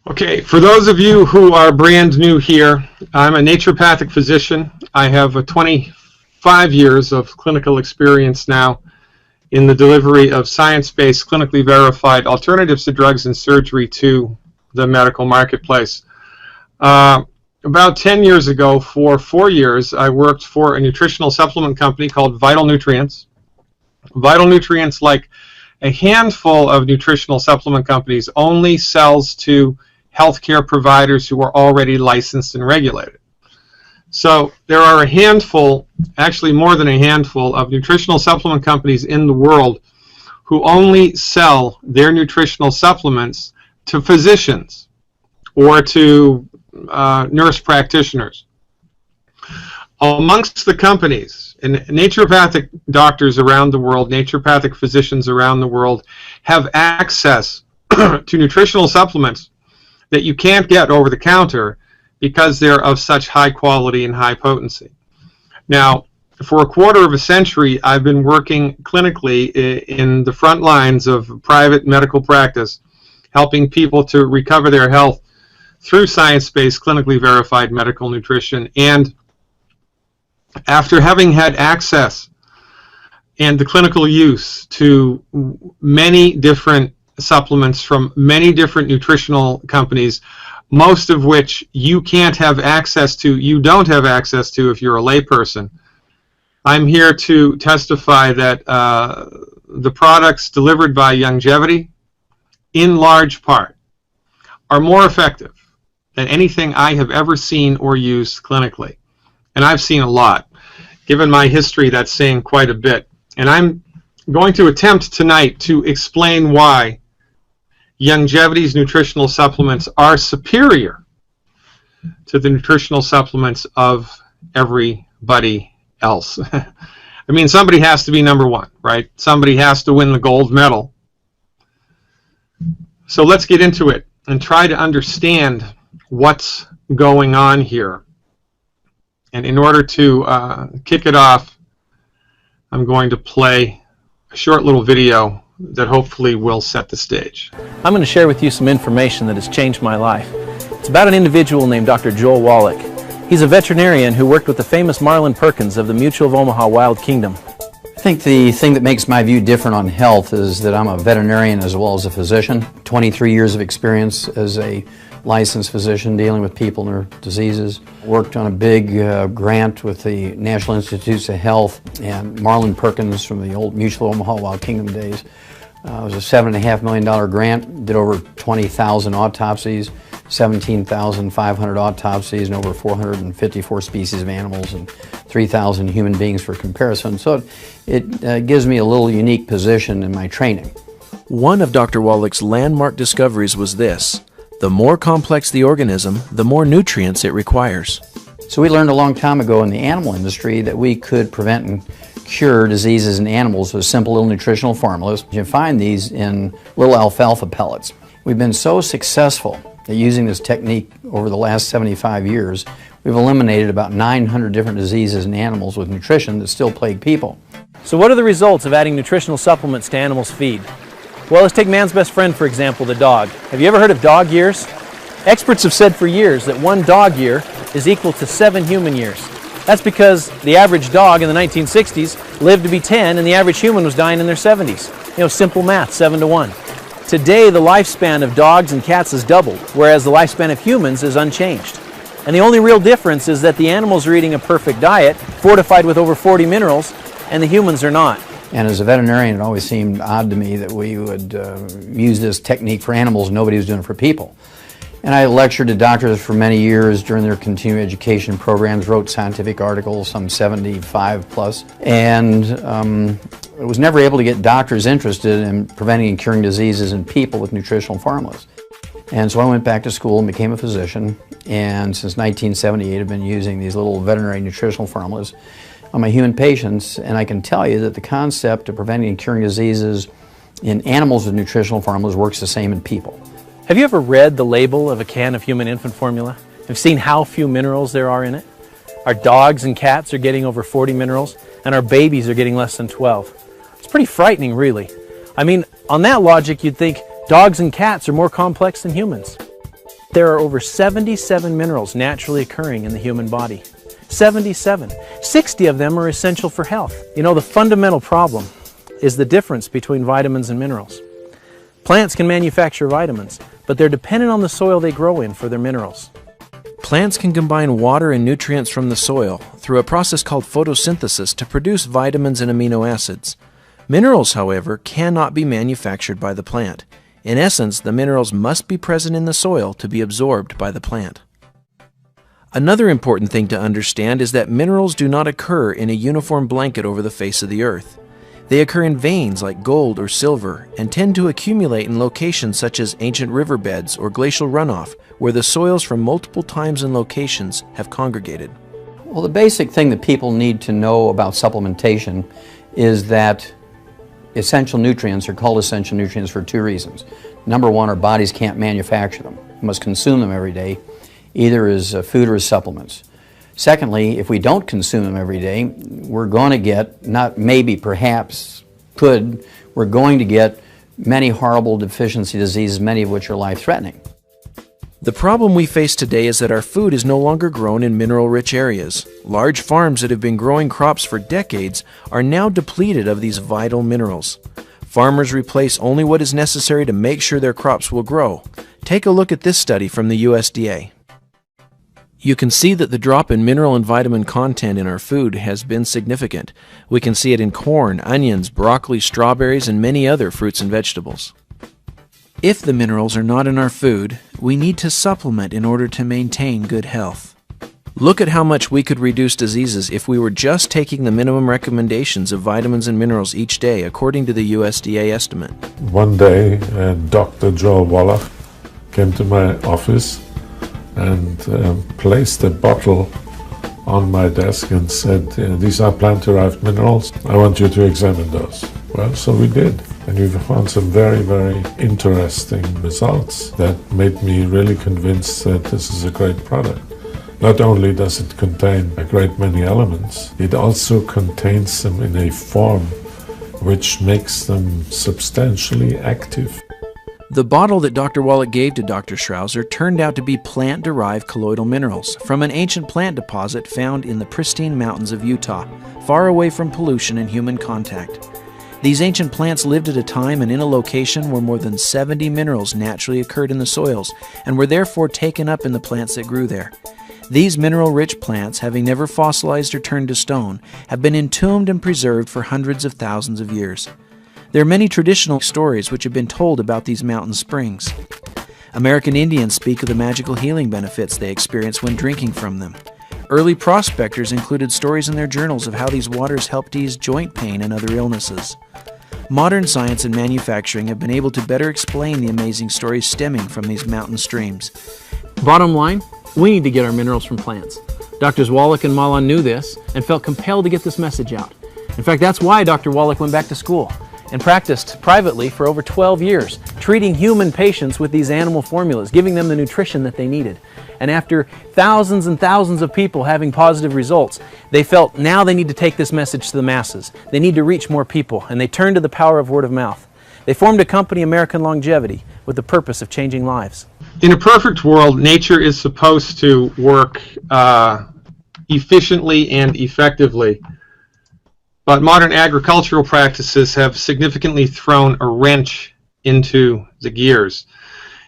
Okay, for those of you who are brand new here, I'm a naturopathic physician. I have 25 years of clinical experience now in the delivery of science-based, clinically verified alternatives to drugs and surgery to the medical marketplace. About 10 years ago, for 4 years, I worked for a nutritional supplement company called Vital Nutrients. Vital Nutrients, like a handful of nutritional supplement companies, only sells to healthcare providers who are already licensed and regulated. So there are a handful, actually more than a handful, of nutritional supplement companies in the world who only sell their nutritional supplements to physicians or to nurse practitioners. Amongst the companies, and naturopathic doctors around the world, naturopathic physicians around the world have access to nutritional supplements that you can't get over the counter because they're of such high quality and high potency. Now, for a quarter of a century, I've been working clinically in the front lines of private medical practice, helping people to recover their health through science-based, clinically verified medical nutrition. And after having had access and the clinical use to many different supplements from many different nutritional companies, most of which you can't have access to, you don't have access to if you're a layperson, I'm here to testify that the products delivered by Youngevity, in large part, are more effective than anything I have ever seen or used clinically. And I've seen a lot. Given my history, that's saying quite a bit. And I'm going to attempt tonight to explain why Youngevity's nutritional supplements are superior to the nutritional supplements of everybody else. I mean, somebody has to be number one, right? Somebody has to win the gold medal. So let's get into it and try to understand what's going on here. And in order to kick it off, I'm going to play a short little video that hopefully will set the stage. I'm going to share with you some information that has changed my life. It's about an individual named Dr. Joel Wallach. He's a veterinarian who worked with the famous Marlin Perkins of the Mutual of Omaha Wild Kingdom. I think the thing that makes my view different on health is that I'm a veterinarian as well as a physician. 23 years of experience as a licensed physician dealing with people and their diseases. Worked on a big grant with the National Institutes of Health and Marlin Perkins from the old Mutual of Omaha Wild Kingdom days. It was a $7.5 million grant, did over 20,000 autopsies, 17,500 autopsies, and over 454 species of animals and 3,000 human beings for comparison. So it gives me a little unique position in my training. One of Dr. Wallach's landmark discoveries was this: the more complex the organism, the more nutrients it requires. So we learned a long time ago in the animal industry that we could prevent and cure diseases in animals with simple little nutritional formulas. You can find these in little alfalfa pellets. We've been so successful at using this technique over the last 75 years, we've eliminated about 900 different diseases in animals with nutrition that still plague people. So what are the results of adding nutritional supplements to animals' feed? Well, let's take man's best friend, for example, the dog. Have you ever heard of dog years? Experts have said for years that 1 dog year is equal to 7 human years. That's because the average dog in the 1960s lived to be 10 and the average human was dying in their 70s. You know, simple math, 7 to 1. Today, the lifespan of dogs and cats has doubled, whereas the lifespan of humans is unchanged. And the only real difference is that the animals are eating a perfect diet, fortified with over 40 minerals, and the humans are not. And as a veterinarian, it always seemed odd to me that we would use this technique for animals and nobody was doing it for people. And I lectured to doctors for many years during their continuing education programs, wrote scientific articles, some 75 plus, and I was never able to get doctors interested in preventing and curing diseases in people with nutritional formulas. And so I went back to school and became a physician, and since 1978 I've been using these little veterinary nutritional formulas on my human patients, and I can tell you that the concept of preventing and curing diseases in animals with nutritional formulas works the same in people. Have you ever read the label of a can of human infant formula? Have you seen how few minerals there are in it? Our dogs and cats are getting over 40 minerals, and our babies are getting less than 12. It's pretty frightening, really. I mean, on that logic, you'd think dogs and cats are more complex than humans. There are over 77 minerals naturally occurring in the human body. 77. 60 of them are essential for health. You know, the fundamental problem is the difference between vitamins and minerals. Plants can manufacture vitamins, but they're dependent on the soil they grow in for their minerals. Plants can combine water and nutrients from the soil through a process called photosynthesis to produce vitamins and amino acids. Minerals, however, cannot be manufactured by the plant. In essence, the minerals must be present in the soil to be absorbed by the plant. Another important thing to understand is that minerals do not occur in a uniform blanket over the face of the earth. They occur in veins like gold or silver and tend to accumulate in locations such as ancient riverbeds or glacial runoff, where the soils from multiple times and locations have congregated. Well, the basic thing that people need to know about supplementation is that essential nutrients are called essential nutrients for two reasons. Number one, our bodies can't manufacture them. We must consume them every day, either as food or as supplements. Secondly, if we don't consume them every day, we're going to get, not maybe, perhaps, we're going to get many horrible deficiency diseases, many of which are life-threatening. The problem we face today is that our food is no longer grown in mineral-rich areas. Large farms that have been growing crops for decades are now depleted of these vital minerals. Farmers replace only what is necessary to make sure their crops will grow. Take a look at this study from the USDA. You can see that the drop in mineral and vitamin content in our food has been significant. We can see it in corn, onions, broccoli, strawberries, and many other fruits and vegetables. If the minerals are not in our food, we need to supplement in order to maintain good health. Look at how much we could reduce diseases if we were just taking the minimum recommendations of vitamins and minerals each day, according to the USDA estimate. One day, Dr. Joel Wallach came to my office and placed a bottle on my desk and said, these are plant-derived minerals, I want you to examine those. Well, so we did, and we found some very, very interesting results that made me really convinced that this is a great product. Not only does it contain a great many elements, it also contains them in a form which makes them substantially active. The bottle that Dr. Wallach gave to Dr. Schrouser turned out to be plant-derived colloidal minerals from an ancient plant deposit found in the pristine mountains of Utah, far away from pollution and human contact. These ancient plants lived at a time and in a location where more than 70 minerals naturally occurred in the soils and were therefore taken up in the plants that grew there. These mineral-rich plants, having never fossilized or turned to stone, have been entombed and preserved for hundreds of thousands of years. There are many traditional stories which have been told about these mountain springs. American Indians speak of the magical healing benefits they experience when drinking from them. Early prospectors included stories in their journals of how these waters helped ease joint pain and other illnesses. Modern science and manufacturing have been able to better explain the amazing stories stemming from these mountain streams. Bottom line, we need to get our minerals from plants. Doctors Wallach and Malan knew this and felt compelled to get this message out. In fact, that's why Dr. Wallach went back to school and practiced privately for over 12 years, treating human patients with these animal formulas, giving them the nutrition that they needed. And after thousands and thousands of people having positive results, they felt now they need to take this message to the masses. They need to reach more people, and they turned to the power of word of mouth. They formed a company, American Youngevity, with the purpose of changing lives. In a perfect world, nature is supposed to work efficiently and effectively. But modern agricultural practices have significantly thrown a wrench into the gears.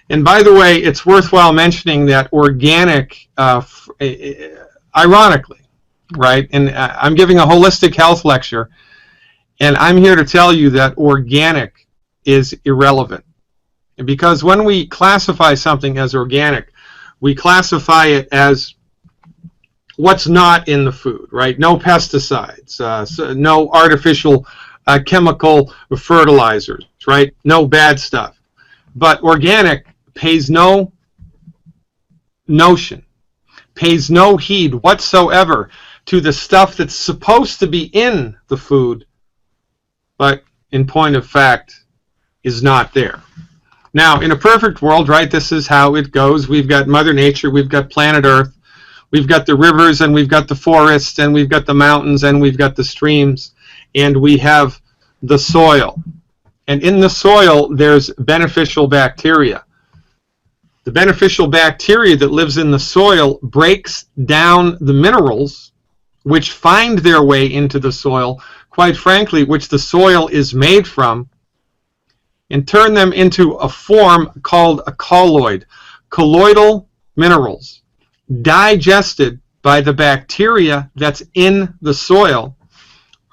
And by the way, it's worthwhile mentioning that organic, ironically, right, and I'm giving a holistic health lecture, and I'm here to tell you that organic is irrelevant. Because when we classify something as organic, we classify it as what's not in the food, right? No pesticides, no artificial chemical fertilizers, right? No bad stuff. But organic pays no notion, pays no heed whatsoever to the stuff that's supposed to be in the food, but in point of fact is not there. Now, in a perfect world, right, this is how it goes. We've got Mother Nature, we've got planet Earth, we've got the rivers, and we've got the forests, and we've got the mountains, and we've got the streams, and we have the soil. And in the soil, there's beneficial bacteria. The beneficial bacteria that lives in the soil breaks down the minerals which find their way into the soil, quite frankly, which the soil is made from, and turn them into a form called a colloid. Colloidal minerals, digested by the bacteria that's in the soil,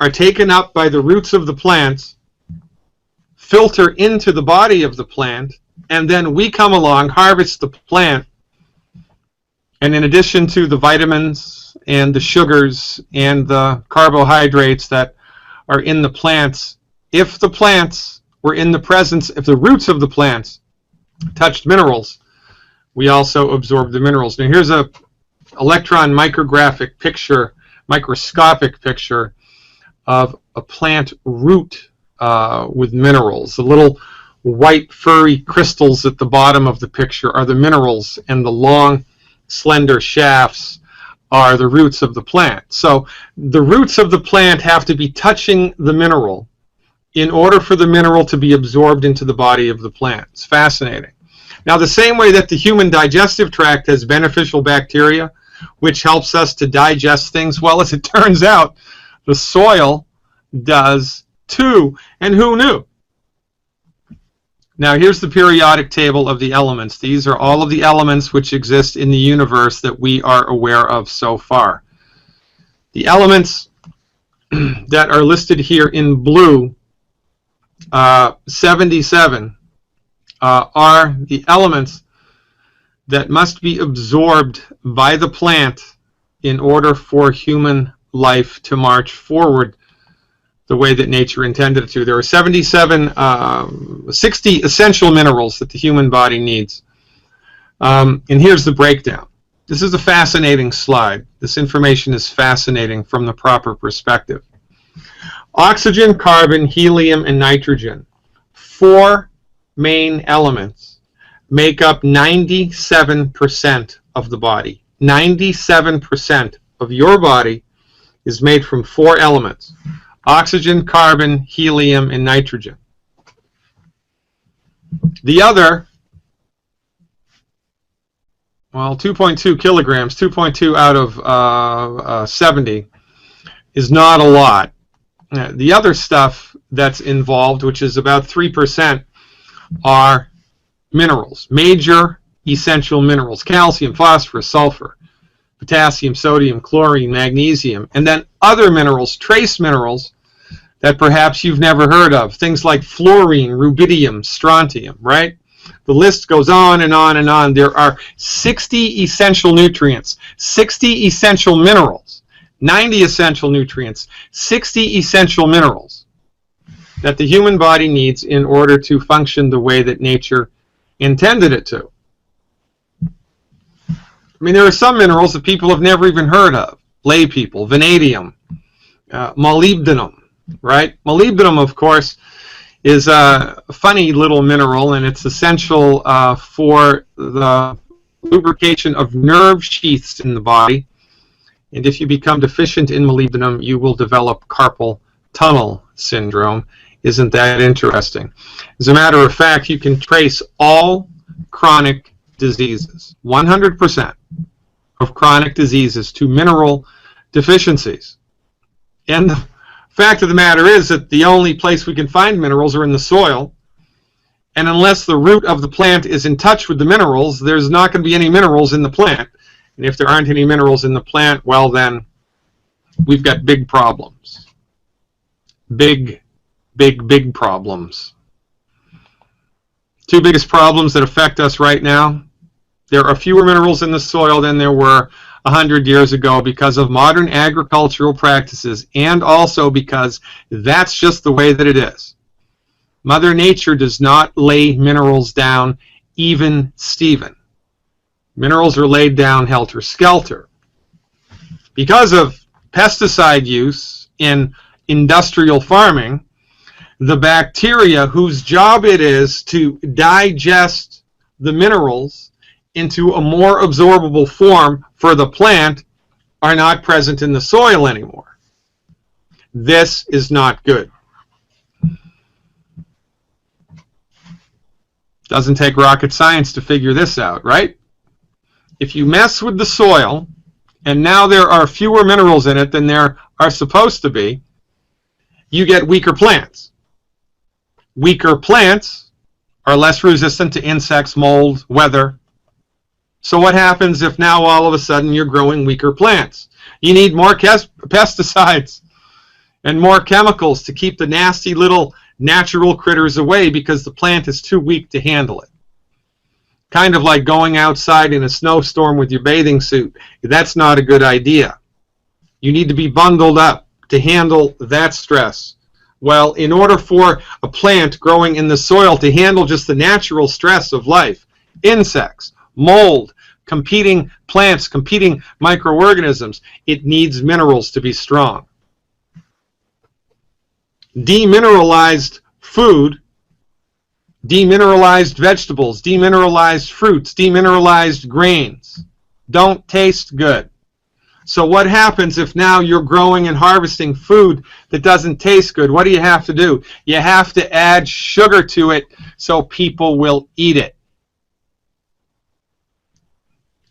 are taken up by the roots of the plants, filter into the body of the plant, and then we come along, harvest the plant, and in addition to the vitamins and the sugars and the carbohydrates that are in the plants, if the plants were in the presence, if the roots of the plants touched minerals, we also absorb the minerals. Now here's a electron microscopic picture of a plant root with minerals. The little white furry crystals at the bottom of the picture are the minerals, and the long slender shafts are the roots of the plant. So the roots of the plant have to be touching the mineral in order for the mineral to be absorbed into the body of the plant. It's fascinating. Now, the same way that the human digestive tract has beneficial bacteria, which helps us to digest things, well, as it turns out, the soil does too. And who knew? Now, here's the periodic table of the elements. These are all of the elements which exist in the universe that we are aware of so far. The elements that are listed here in blue, 77, are the elements that must be absorbed by the plant in order for human life to march forward the way that nature intended it to. There are 60 essential minerals that the human body needs. And here's the breakdown. This is a fascinating slide. This information is fascinating from the proper perspective. Oxygen, carbon, helium, and nitrogen, 4 main elements, make up 97% of the body. 97% of your body is made from 4 elements: oxygen, carbon, helium, and nitrogen. The other, well, 2.2 kilograms, 2.2 out of 70 is not a lot. The other stuff that's involved, which is about 3%, are minerals, major essential minerals: calcium, phosphorus, sulfur, potassium, sodium, chlorine, magnesium, and then other minerals, trace minerals, that perhaps you've never heard of, things like fluorine, rubidium, strontium, right? The list goes on and on and on. There are 60 essential nutrients, 60 essential minerals, 90 essential nutrients, 60 essential minerals that the human body needs in order to function the way that nature intended it to. I mean, there are some minerals that people have never even heard of. Lay people, vanadium, molybdenum, right? Molybdenum, of course, is a funny little mineral, and it's essential for the lubrication of nerve sheaths in the body. And if you become deficient in molybdenum, you will develop carpal tunnel syndrome. Isn't that interesting? As a matter of fact, you can trace all chronic diseases, 100% of chronic diseases, to mineral deficiencies. And the fact of the matter is that the only place we can find minerals are in the soil, and unless the root of the plant is in touch with the minerals, there's not going to be any minerals in the plant. And if there aren't any minerals in the plant, well then, we've got big problems. Big problems. 2 biggest problems that affect us right now: there are fewer minerals in the soil than there were 100 years ago because of modern agricultural practices, and also because that's just the way that it is. Mother Nature does not lay minerals down even Steven. Minerals are laid down helter-skelter. Because of pesticide use in industrial farming, the bacteria whose job it is to digest the minerals into a more absorbable form for the plant are not present in the soil anymore. This is not good. Doesn't take rocket science to figure this out, right? If you mess with the soil, and now there are fewer minerals in it than there are supposed to be, you get weaker plants. Weaker plants are less resistant to insects, mold, weather. So what happens if now all of a sudden you're growing weaker plants? You need more pesticides and more chemicals to keep the nasty little natural critters away because the plant is too weak to handle it. Kind of like going outside in a snowstorm with your bathing suit. That's not a good idea. You need to be bundled up to handle that stress. Well, in order for a plant growing in the soil to handle just the natural stress of life, insects, mold, competing plants, competing microorganisms, it needs minerals to be strong. Demineralized food, demineralized vegetables, demineralized fruits, demineralized grains don't taste good. So what happens if now you're growing and harvesting food that doesn't taste good? What do you have to do? You have to add sugar to it so people will eat it.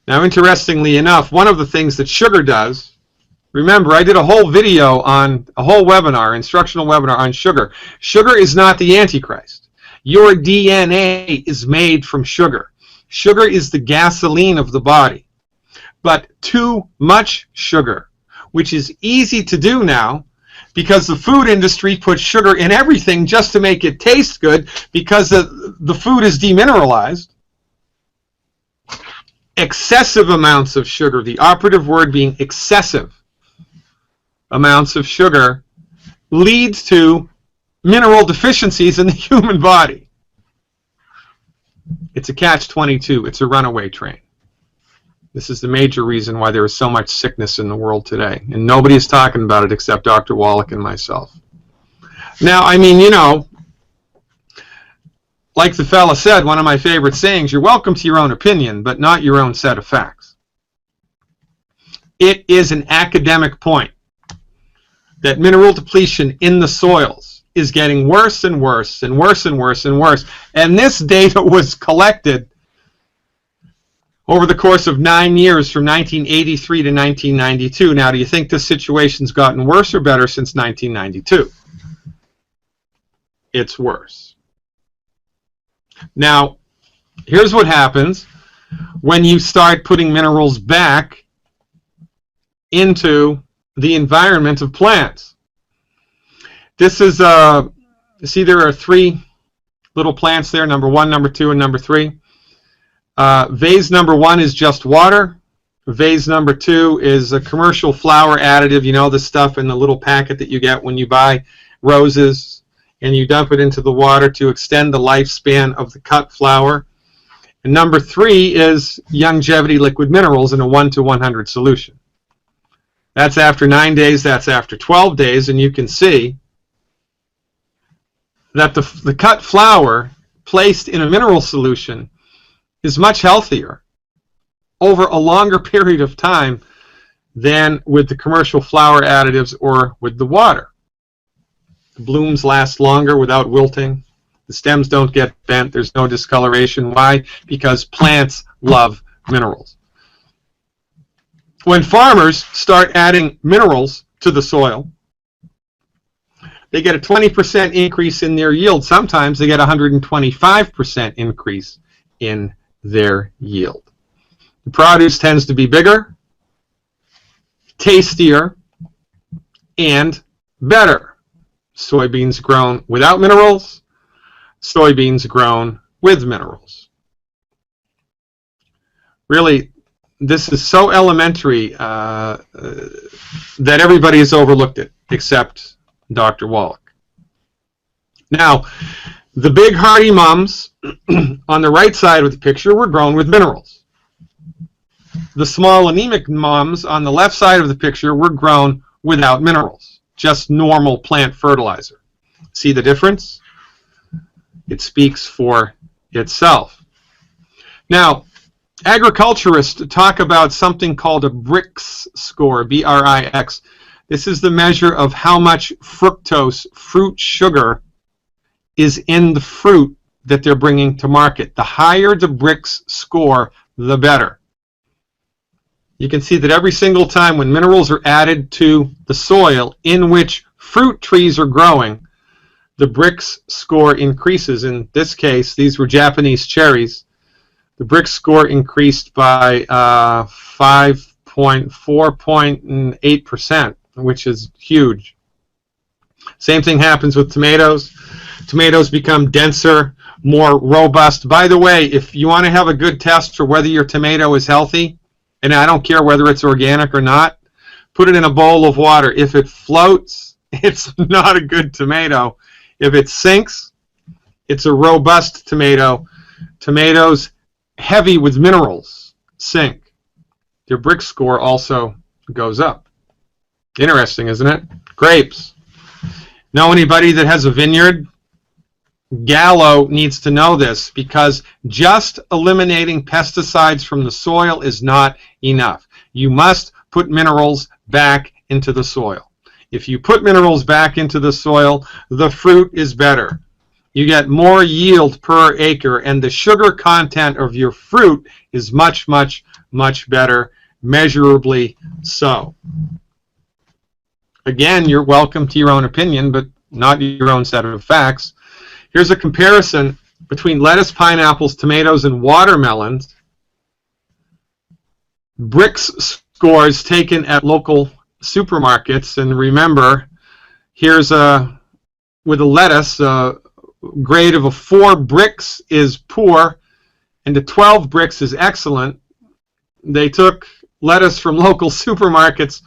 Now, interestingly enough, one of the things that sugar does, remember, I did a whole video on, a whole webinar, instructional webinar on sugar. Sugar is not the Antichrist. Your DNA is made from sugar. Sugar is the gasoline of the body. But too much sugar, which is easy to do now because the food industry puts sugar in everything just to make it taste good because the food is demineralized. Excessive amounts of sugar, the operative word being excessive amounts of sugar, leads to mineral deficiencies in the human body. It's a catch-22. It's a runaway train. This is the major reason why there is so much sickness in the world today. And nobody is talking about it except Dr. Wallach and myself. Now, I mean, you know, like the fella said, one of my favorite sayings, you're welcome to your own opinion, but not your own set of facts. It is an academic point that mineral depletion in the soils is getting worse and worse and worse and worse and worse. And this data was collected over the course of 9 years from 1983 to 1992. Now, do you think the situation's gotten worse or better since 1992? It's worse. Now, here's what happens when you start putting minerals back into the environment of plants. This is, see there are 3 little plants there, number 1, number 2, and number 3. Vase number 1 is just water. Vase number 2 is a commercial flower additive, you know, the stuff in the little packet that you get when you buy roses, and you dump it into the water to extend the lifespan of the cut flower. And number 3 is Youngevity liquid minerals in a 1:100 solution. That's after 9 days, that's after 12 days, and you can see that the cut flower placed in a mineral solution is much healthier over a longer period of time than with the commercial flower additives or with the water. The blooms last longer without wilting. The stems don't get bent. There's no discoloration. Why? Because plants love minerals. When farmers start adding minerals to the soil, they get a 20% increase in their yield. Sometimes they get a 125% increase in their yield. The produce tends to be bigger, tastier, and better. Soybeans grown without minerals, soybeans grown with minerals. Really, this is so elementary that everybody has overlooked it except Dr. Wallach. Now, the big hardy mums on the right side of the picture were grown with minerals. The small anemic mums on the left side of the picture were grown without minerals, just normal plant fertilizer. See the difference? It speaks for itself. Now, agriculturists talk about something called a BRIX score, B-R-I-X. This is the measure of how much fructose, fruit sugar, is in the fruit that they're bringing to market. The higher the BRICS score, the better. You can see that every single time when minerals are added to the soil in which fruit trees are growing, the BRICS score increases. In this case, these were Japanese cherries. The BRICS score increased by 4.8%, which is huge. Same thing happens with tomatoes. Tomatoes become denser, more robust. By the way, if you want to have a good test for whether your tomato is healthy, and I don't care whether it's organic or not, put it in a bowl of water. If it floats, it's not a good tomato. If it sinks, it's a robust tomato. Tomatoes heavy with minerals sink. Their BRICS score also goes up. Interesting, isn't it? Grapes. Know anybody that has a vineyard? Gallo needs to know this, because just eliminating pesticides from the soil is not enough. You must put minerals back into the soil. If you put minerals back into the soil, the fruit is better. You get more yield per acre, and the sugar content of your fruit is much, much, much better, measurably so. Again, you're welcome to your own opinion, but not your own set of facts. Here's a comparison between lettuce, pineapples, tomatoes, and watermelons. BRICS scores taken at local supermarkets. And remember, here's with a lettuce, a grade of a 4 BRICS is poor, and a 12 BRICS is excellent. They took lettuce from local supermarkets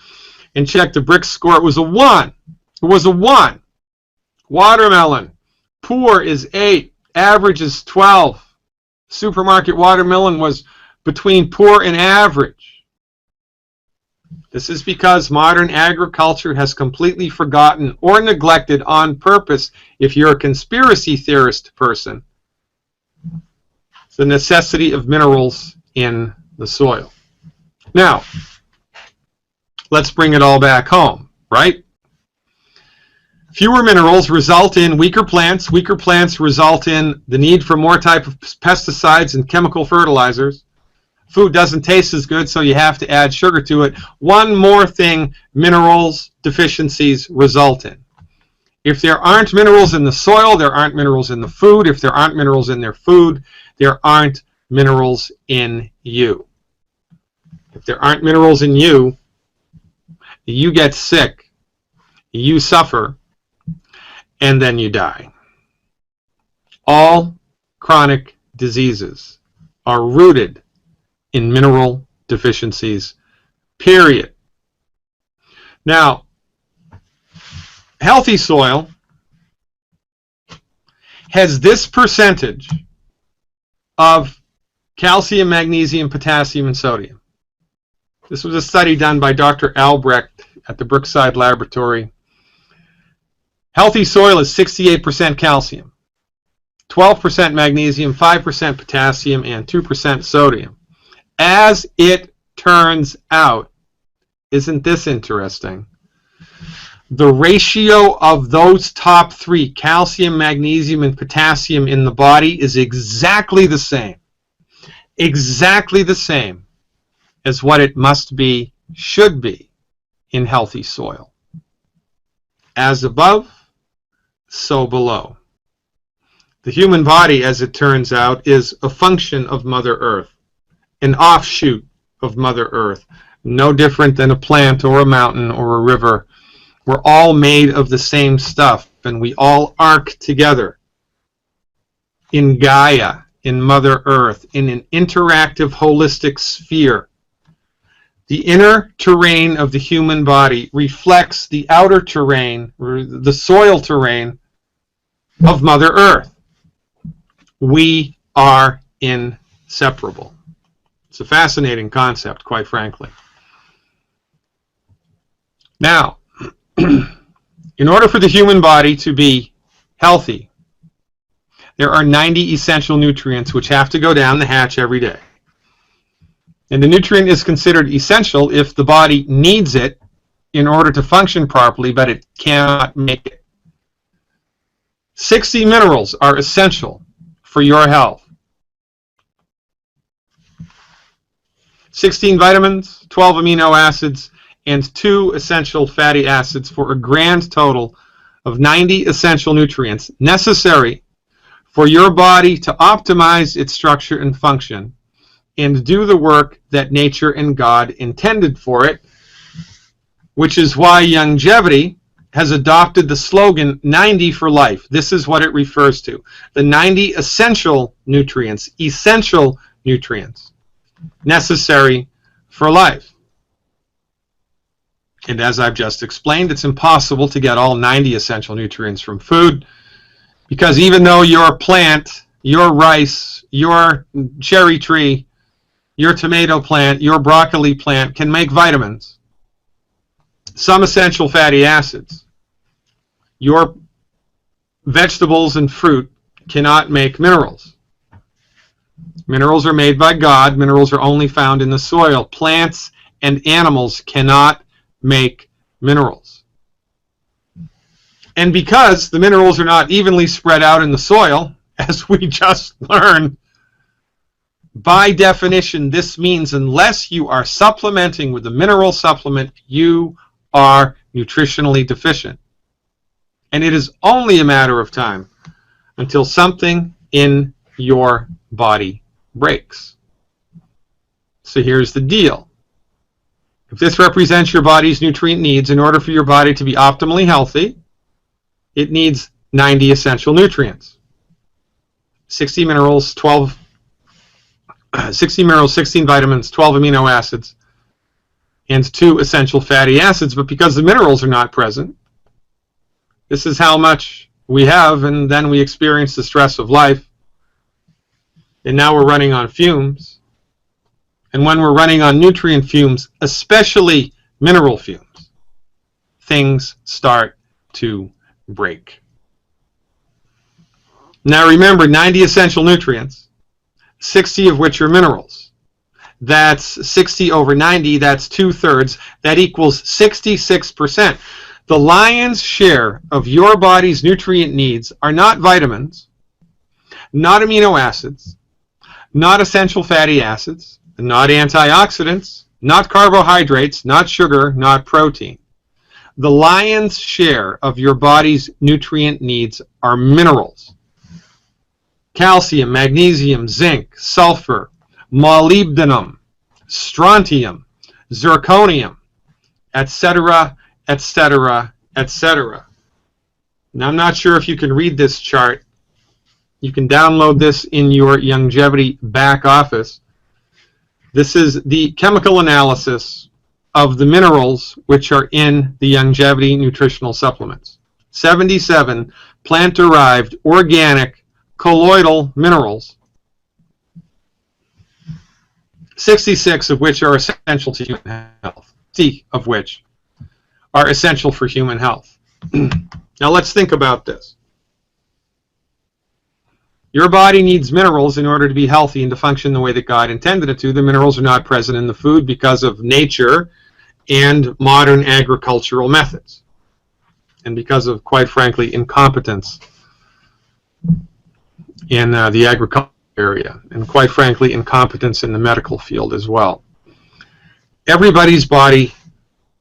and checked the BRICS score. It was a 1. It was a 1. Watermelon, poor is 8, average is 12. Supermarket watermelon was between poor and average. This is because modern agriculture has completely forgotten or neglected on purpose, if you're a conspiracy theorist person, the necessity of minerals in the soil. Now, let's bring it all back home, right? Fewer minerals result in weaker plants. Weaker plants result in the need for more type of pesticides and chemical fertilizers. Food doesn't taste as good, so you have to add sugar to it. One more thing minerals deficiencies result in. If there aren't minerals in the soil, there aren't minerals in the food. If there aren't minerals in their food, there aren't minerals in you. If there aren't minerals in you, you get sick, you suffer, and then you die. All chronic diseases are rooted in mineral deficiencies, period. Now, healthy soil has this percentage of calcium, magnesium, potassium, and sodium. This was a study done by Dr. Albrecht at the Brookside Laboratory. Healthy soil is 68% calcium, 12% magnesium, 5% potassium, and 2% sodium. As it turns out, isn't this interesting? The ratio of those top 3, calcium, magnesium, and potassium in the body, is exactly the same. Exactly the same as what it must be, should be, in healthy soil. As above, so below. The human body, as it turns out, is a function of Mother Earth, an offshoot of Mother Earth, no different than a plant or a mountain or a river. We're all made of the same stuff, and we all arc together in Gaia, in Mother Earth, in an interactive, holistic sphere. The inner terrain of the human body reflects the outer terrain, or the soil terrain, of Mother Earth. We are inseparable. It's a fascinating concept, quite frankly. Now, in order for the human body to be healthy, there are 90 essential nutrients which have to go down the hatch every day. And the nutrient is considered essential if the body needs it in order to function properly, but it cannot make it. 60 minerals are essential for your health. 16 vitamins, 12 amino acids, and 2 essential fatty acids for a grand total of 90 essential nutrients necessary for your body to optimize its structure and function and do the work that nature and God intended for it, which is why Youngevity has adopted the slogan 90 for life. This is what it refers to. The 90 essential nutrients necessary for life. And as I've just explained, it's impossible to get all 90 essential nutrients from food, because even though your plant, your rice, your cherry tree, your tomato plant, your broccoli plant can make vitamins, some essential fatty acids, your vegetables and fruit cannot make minerals. Minerals are made by God. Minerals are only found in the soil. Plants and animals cannot make minerals. And because the minerals are not evenly spread out in the soil, as we just learned, by definition, this means unless you are supplementing with a mineral supplement, you are nutritionally deficient. And it is only a matter of time until something in your body breaks. So here's the deal. If this represents your body's nutrient needs, in order for your body to be optimally healthy, it needs 90 essential nutrients. 60 minerals, 16 vitamins, 12 amino acids, and 2 essential fatty acids. But because the minerals are not present, this is how much we have, and then we experience the stress of life. And now we're running on fumes. And when we're running on nutrient fumes, especially mineral fumes, things start to break. Now remember, 90 essential nutrients, 60 of which are minerals. That's 60 over 90, that's 2/3. That equals 66%. The lion's share of your body's nutrient needs are not vitamins, not amino acids, not essential fatty acids, not antioxidants, not carbohydrates, not sugar, not protein. The lion's share of your body's nutrient needs are minerals. Calcium, magnesium, zinc, sulfur, molybdenum, strontium, zirconium, etc., etc., etc. Now, I'm not sure if you can read this chart. You can download this in your Youngevity back office. This is the chemical analysis of the minerals which are in the Youngevity nutritional supplements. 77 plant-derived, organic, colloidal minerals, 66 of which are essential to human health, 60 of which are essential for human health. Now let's think about this. Your body needs minerals in order to be healthy and to function the way that God intended it to. The minerals are not present in the food because of nature and modern agricultural methods, and because of, quite frankly, incompetence in the agricultural area, and quite frankly, incompetence in the medical field as well. Everybody's body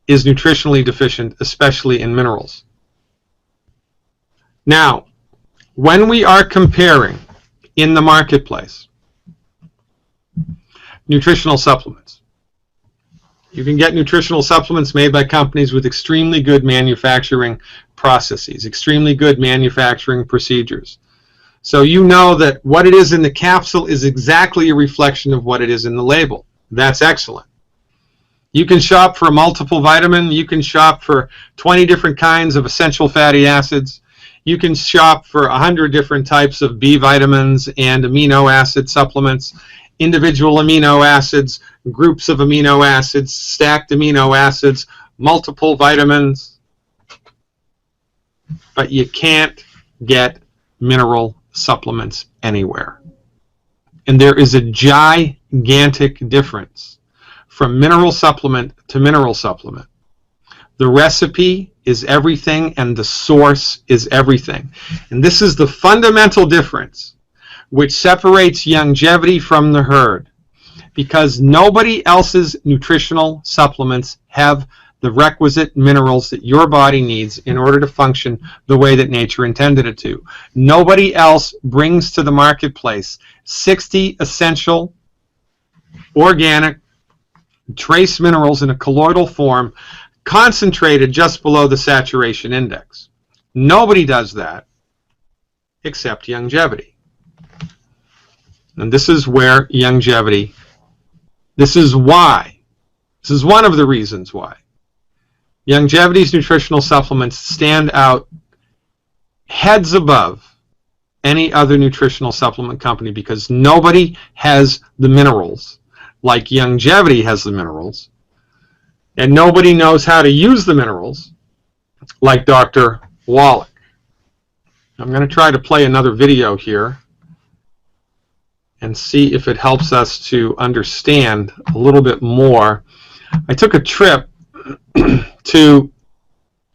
is nutritionally deficient, especially in minerals. Now, when we are comparing in the marketplace nutritional supplements, you can get nutritional supplements made by companies with extremely good manufacturing processes, extremely good manufacturing procedures. So you know that what it is in the capsule is exactly a reflection of what it is in the label. That's excellent. You can shop for a multiple vitamin. You can shop for 20 different kinds of essential fatty acids. You can shop for 100 different types of B vitamins and amino acid supplements, individual amino acids, groups of amino acids, stacked amino acids, multiple vitamins. But you can't get mineral supplements anywhere. And there is a gigantic difference from mineral supplement to mineral supplement. The recipe is everything and the source is everything. And this is the fundamental difference which separates Youngevity from the herd, because nobody else's nutritional supplements have the requisite minerals that your body needs in order to function the way that nature intended it to. Nobody else brings to the marketplace 60 essential organic trace minerals in a colloidal form, concentrated just below the saturation index. Nobody does that except Youngevity. And this is where Youngevity, this is why, this is one of the reasons why Youngevity's nutritional supplements stand out heads above any other nutritional supplement company, because nobody has the minerals like Youngevity has the minerals, and nobody knows how to use the minerals like Dr. Wallach. I'm going to try to play another video here and see if it helps us to understand a little bit more. I took a trip to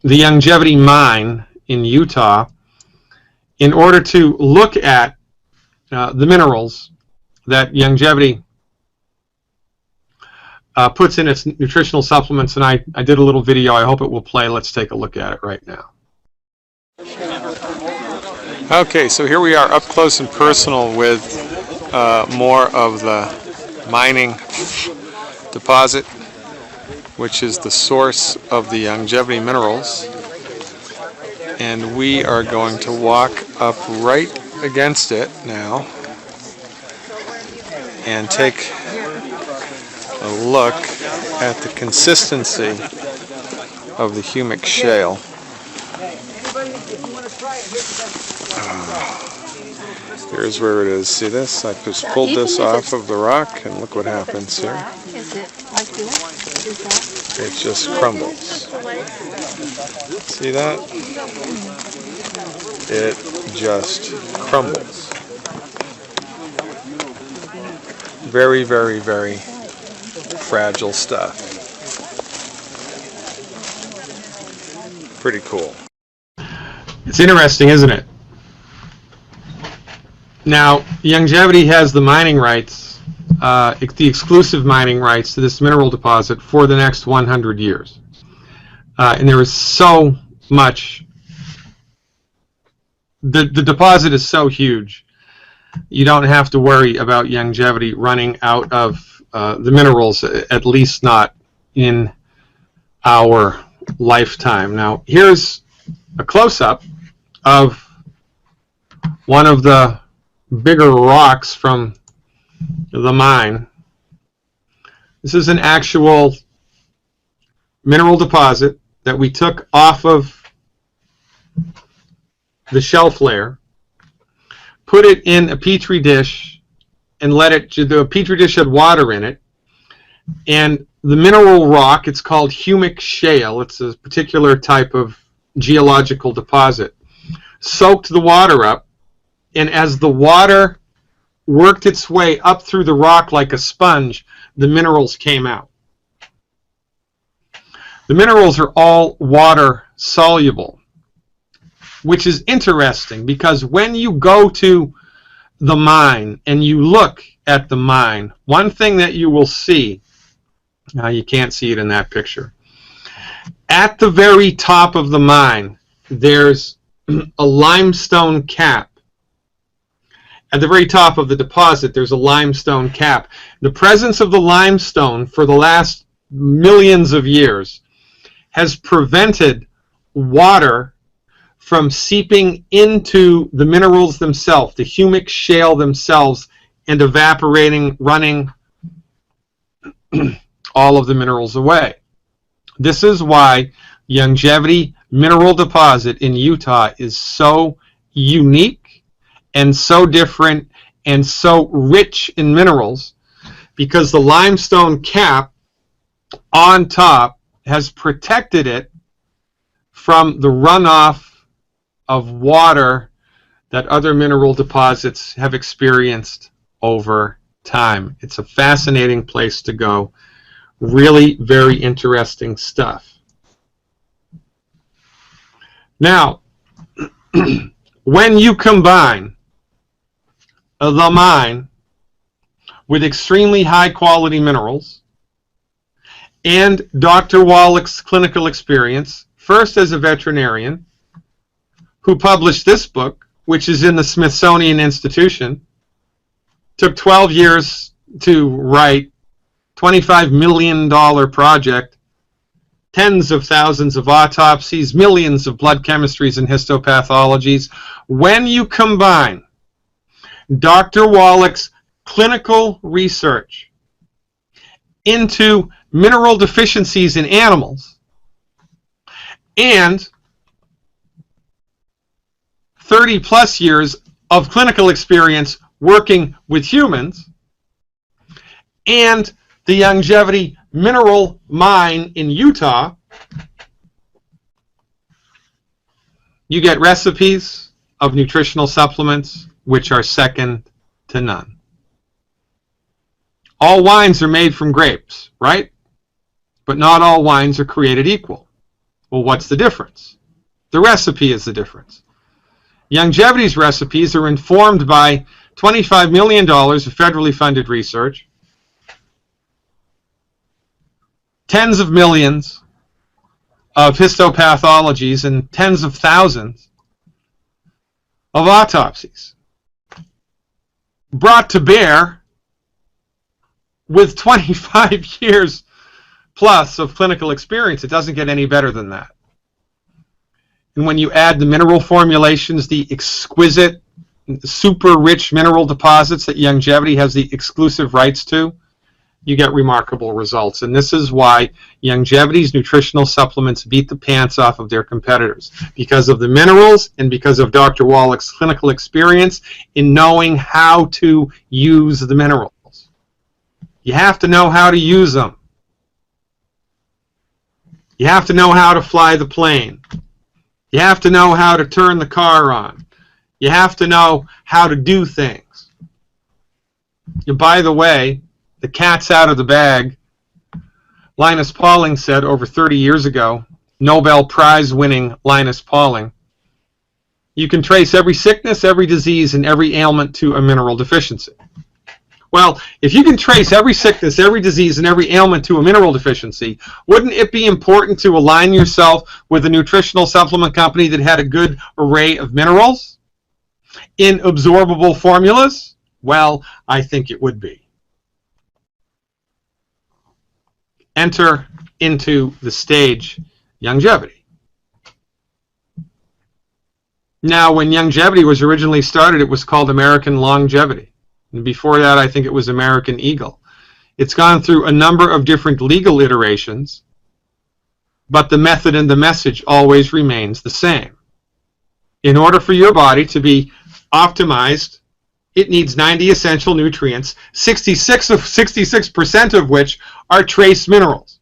the Youngevity mine in Utah in order to look at the minerals that Youngevity puts in its nutritional supplements, and I did a little video. I hope it will play. Let's take a look at it right now. Okay, so here we are up close and personal with more of the mining deposit, which is the source of the Youngevity minerals. And we are going to walk up right against it now and take a look at the consistency of the humic shale. Here's where it is. See this? I just pulled this off of the rock, and look what happens here. It just crumbles. See that? It just crumbles. Very, very, very fragile stuff. Pretty cool. It's interesting, isn't it? Now, Youngevity has the mining rights, the exclusive mining rights to this mineral deposit for the next 100 years. And there is so much. The deposit is so huge, you don't have to worry about Youngevity running out of the minerals, at least not in our lifetime. Now, here's a close-up of one of the bigger rocks from the mine. This is an actual mineral deposit that we took off of the shelf layer, put it in a petri dish, and let it, the petri dish had water in it, and the mineral rock, it's called humic shale, it's a particular type of geological deposit, soaked the water up, and as the water worked its way up through the rock like a sponge, the minerals came out. The minerals are all water soluble, which is interesting because when you go to the mine and you look at the mine, one thing that you will see, now you can't see it in that picture, at the very top of the mine there's a limestone cap. At the very top of the deposit there's a limestone cap. The presence of the limestone for the last millions of years has prevented water from seeping into the minerals themselves, the humic shale themselves, and evaporating, running all of the minerals away. This is why Youngevity mineral deposit in Utah is so unique and so different and so rich in minerals, because the limestone cap on top has protected it from the runoff of water that other mineral deposits have experienced over time. It's a fascinating place to go. Really very interesting stuff. Now, when you combine the mine with extremely high quality minerals, and Dr. Wallach's clinical experience, first as a veterinarian, who published this book, which is in the Smithsonian Institution, took 12 years to write, $25 million project, tens of thousands of autopsies, millions of blood chemistries and histopathologies. When you combine Dr. Wallach's clinical research into mineral deficiencies in animals and 30 plus years of clinical experience working with humans, and the Youngevity mineral mine in Utah, you get recipes of nutritional supplements which are second to none. All wines are made from grapes, right? But not all wines are created equal. Well, what's the difference? The recipe is the difference. Youngevity's recipes are informed by $25 million of federally funded research, tens of millions of histopathologies, and tens of thousands of autopsies, brought to bear with 25 years plus of clinical experience. It doesn't get any better than that. And when you add the mineral formulations, the exquisite, super rich mineral deposits that Youngevity has the exclusive rights to, you get remarkable results. And this is why Youngevity's nutritional supplements beat the pants off of their competitors, because of the minerals and because of Dr. Wallach's clinical experience in knowing how to use the minerals. You have to know how to use them. You have to know how to fly the plane. You have to know how to turn the car on. You have to know how to do things. And by the way, the cat's out of the bag. Linus Pauling said over 30 years ago, Nobel Prize winning Linus Pauling, you can trace every sickness, every disease, and every ailment to a mineral deficiency. Well, if you can trace every sickness, every disease, and every ailment to a mineral deficiency, wouldn't it be important to align yourself with a nutritional supplement company that had a good array of minerals in absorbable formulas? Well, I think it would be. Enter into the stage Youngevity. Now, when Youngevity was originally started, it was called American Longevity. And before that, I think it was American Eagle. It's gone through a number of different legal iterations, but the method and the message always remains the same. In order for your body to be optimized, it needs 90 essential nutrients, 66% of which are trace minerals.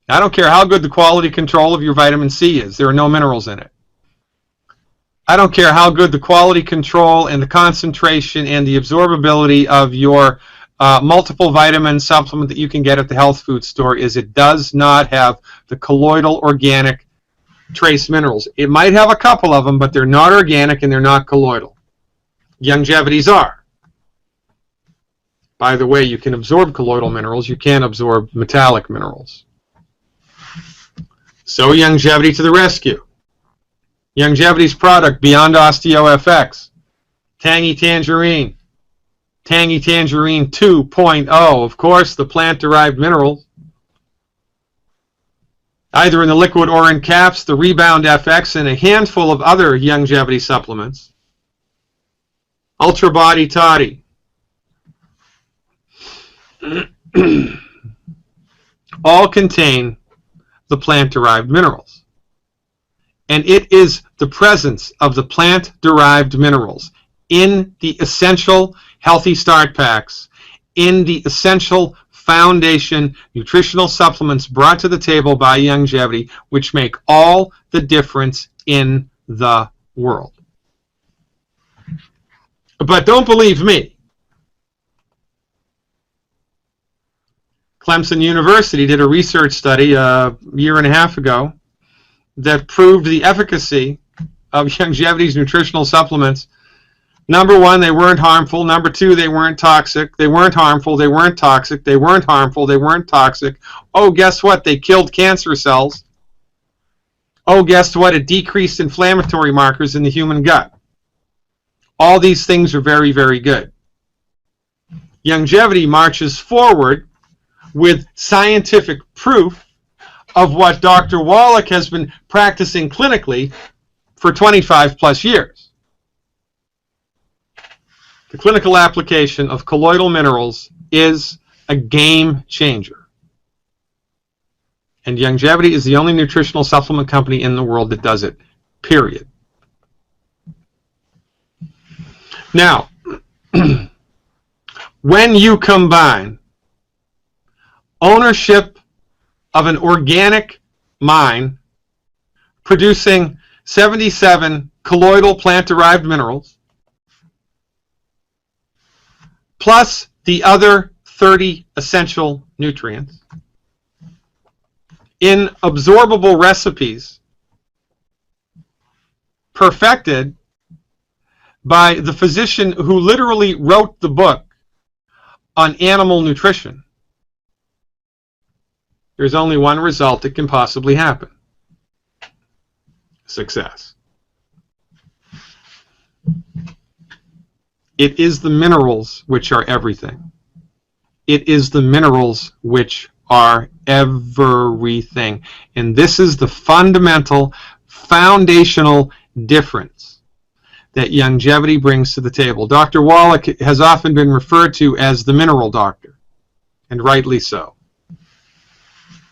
I don't care how good the quality control of your vitamin C is, there are no minerals in it. I don't care how good the quality control and the concentration and the absorbability of your multiple vitamin supplement that you can get at the health food store is, it does not have the colloidal organic trace minerals. It might have a couple of them, but they're not organic and they're not colloidal. Youngevity's are. By the way, you can absorb colloidal minerals, you can't absorb metallic minerals. So Youngevity to the rescue. Youngevity's product, Beyond OsteoFX, Tangy Tangerine, Tangy Tangerine 2.0, of course, the plant-derived minerals, either in the liquid or in caps, the Rebound FX, and a handful of other Youngevity supplements. Ultra Body Toddy. All contain the plant-derived minerals. And it is the presence of the plant-derived minerals in the essential healthy start packs, in the essential foundation nutritional supplements brought to the table by Youngevity, which make all the difference in the world. But don't believe me. Clemson University did a research study a year and a half ago that proved the efficacy of Youngevity's nutritional supplements. Number one, they weren't harmful. Number two, they weren't toxic. They weren't harmful. They weren't toxic. They weren't harmful. They weren't toxic. Oh, guess what? They killed cancer cells. Oh, guess what? It decreased inflammatory markers in the human gut. All these things are very, very good. Youngevity marches forward with scientific proof of what Dr. Wallach has been practicing clinically for 25 plus years. The clinical application of colloidal minerals is a game changer. And Youngevity is the only nutritional supplement company in the world that does it, period. Now, when you combine ownership of an organic mine producing 77 colloidal plant-derived minerals, plus the other 30 essential nutrients, in absorbable recipes perfected by the physician who literally wrote the book on animal nutrition, there's only one result that can possibly happen: success. It is the minerals which are everything. It is the minerals which are everything. And this is the fundamental, foundational difference that Youngevity brings to the table. Dr. Wallach has often been referred to as the mineral doctor, and rightly so.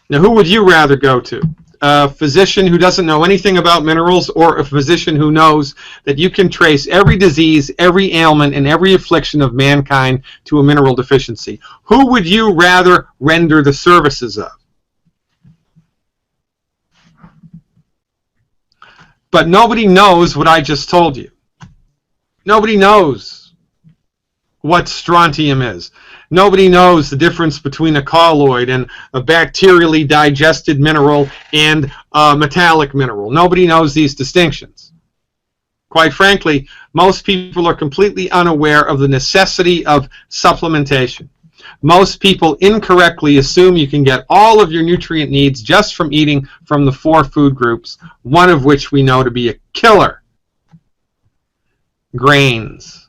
Now, who would you rather go to? A physician who doesn't know anything about minerals, or a physician who knows that you can trace every disease, every ailment, and every affliction of mankind to a mineral deficiency? Who would you rather render the services of? But nobody knows what I just told you. Nobody knows what strontium is. Nobody knows the difference between a colloid and a bacterially digested mineral and a metallic mineral. Nobody knows these distinctions. Quite frankly, most people are completely unaware of the necessity of supplementation. Most people incorrectly assume you can get all of your nutrient needs just from eating from the 4 food groups, one of which we know to be a killer: grains.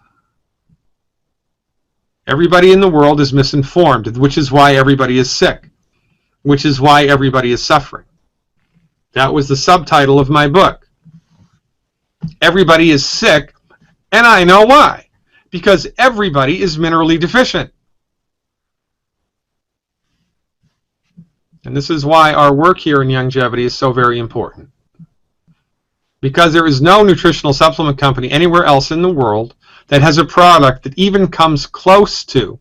Everybody in the world is misinformed, which is why everybody is sick, which is why everybody is suffering. That was the subtitle of my book. Everybody is sick, and I know why. Because everybody is minerally deficient. And this is why our work here in Youngevity is so very important. Because there is no nutritional supplement company anywhere else in the world that has a product that even comes close to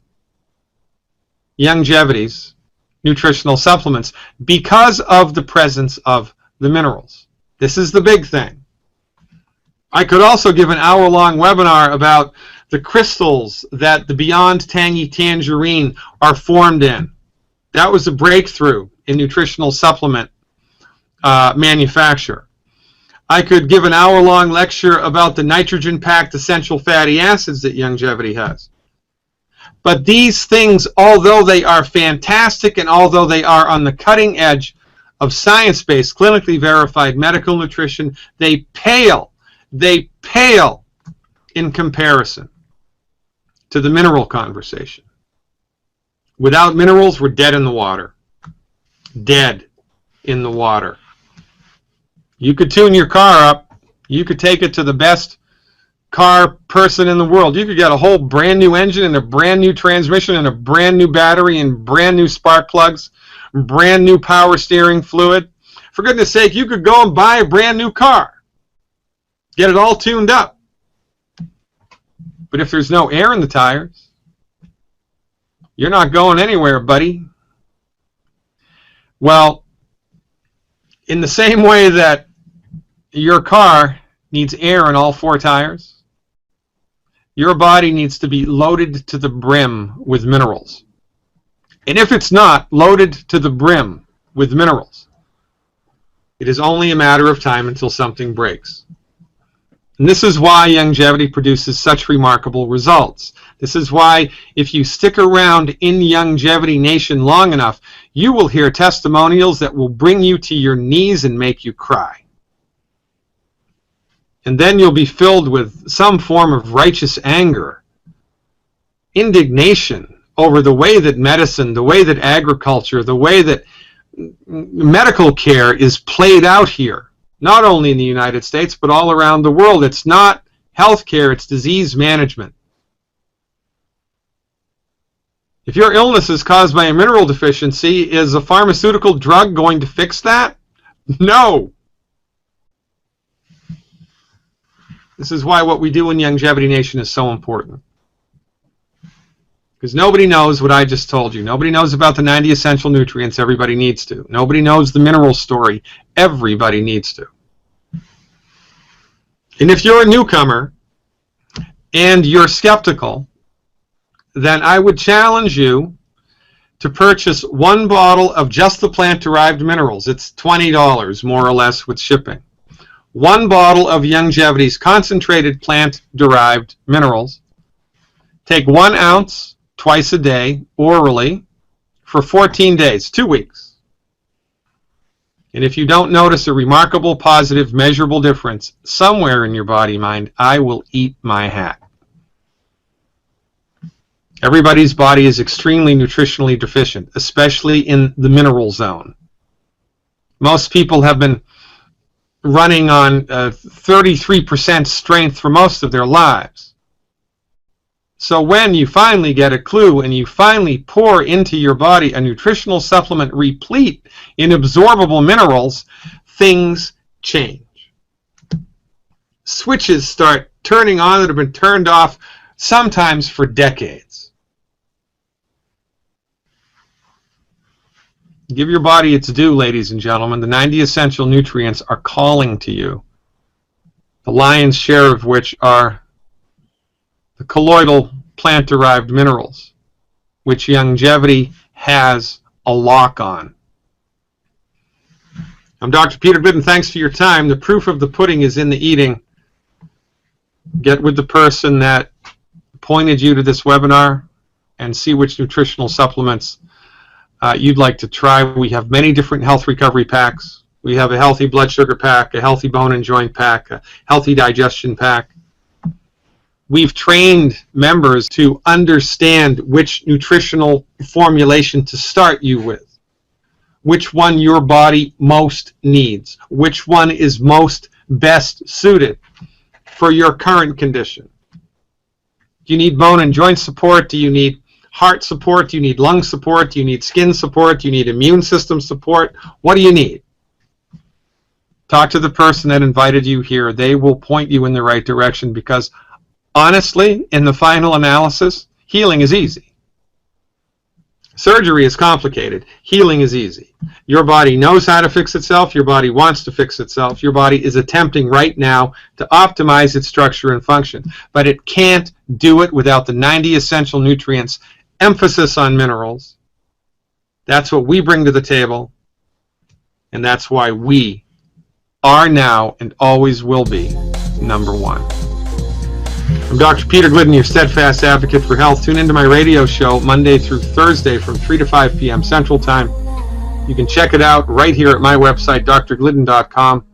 Youngevity's nutritional supplements, because of the presence of the minerals. This is the big thing. I could also give an hour-long webinar about the crystals that the Beyond Tangy Tangerine are formed in. That was a breakthrough in nutritional supplement manufacture. I could give an hour-long lecture about the nitrogen-packed essential fatty acids that Youngevity has. But these things, although they are fantastic and although they are on the cutting edge of science-based, clinically verified medical nutrition, they pale in comparison to the mineral conversation. Without minerals, we're dead in the water. Dead in the water. You could tune your car up. You could take it to the best car person in the world. You could get a whole brand new engine and a brand new transmission and a brand new battery and brand new spark plugs, brand new power steering fluid. For goodness sake, you could go and buy a brand new car. Get it all tuned up. But if there's no air in the tires, you're not going anywhere, buddy. Well, in the same way that your car needs air in all 4 tires, your body needs to be loaded to the brim with minerals. And if it's not loaded to the brim with minerals, it is only a matter of time until something breaks. And this is why Youngevity produces such remarkable results. This is why if you stick around in Youngevity Nation long enough, you will hear testimonials that will bring you to your knees and make you cry. And then you'll be filled with some form of righteous anger, indignation over the way that medicine, the way that agriculture, the way that medical care is played out here. Not only in the United States, but all around the world. It's not health care, it's disease management. If your illness is caused by a mineral deficiency, is a pharmaceutical drug going to fix that? No. This is why what we do in Youngevity Nation is so important. Because nobody knows what I just told you. Nobody knows about the 90 essential nutrients. Everybody needs to. Nobody knows the mineral story. Everybody needs to. And if you're a newcomer and you're skeptical, then I would challenge you to purchase one bottle of just the plant-derived minerals. It's $20 more or less with shipping. One bottle of Youngevity's concentrated plant-derived minerals. Take 1 ounce twice a day, orally, for 14 days, 2 weeks. And if you don't notice a remarkable, positive, measurable difference somewhere in your body-mind, I will eat my hat. Everybody's body is extremely nutritionally deficient, especially in the mineral zone. Most people have been running on 33% strength for most of their lives. So when you finally get a clue and you finally pour into your body a nutritional supplement replete in absorbable minerals, things change. Switches start turning on that have been turned off sometimes for decades. Give your body its due, ladies and gentlemen. The 90 essential nutrients are calling to you, the lion's share of which are the colloidal plant-derived minerals, which Youngevity has a lock on. I'm Dr. Peter Glidden. Thanks for your time. The proof of the pudding is in the eating. Get with the person that pointed you to this webinar and see which nutritional supplements you'd like to try. We have many different health recovery packs. We have a healthy blood sugar pack, a healthy bone and joint pack, a healthy digestion pack. We've trained members to understand which nutritional formulation to start you with, which one your body most needs, which one is most best suited for your current condition. Do you need bone and joint support? Do you need heart support? Do you need lung support? Do you need skin support? Do you need immune system support? What do you need? Talk to the person that invited you here. They will point you in the right direction, because honestly, in the final analysis, healing is easy. Surgery is complicated. Healing is easy. Your body knows how to fix itself. Your body wants to fix itself. Your body is attempting right now to optimize its structure and function. But it can't do it without the 90 essential nutrients, emphasis on minerals. That's what we bring to the table. And that's why we are now and always will be #1. I'm Dr. Peter Glidden, your steadfast advocate for health. Tune into my radio show Monday through Thursday from 3 to 5 p.m. Central Time. You can check it out right here at my website, drglidden.com.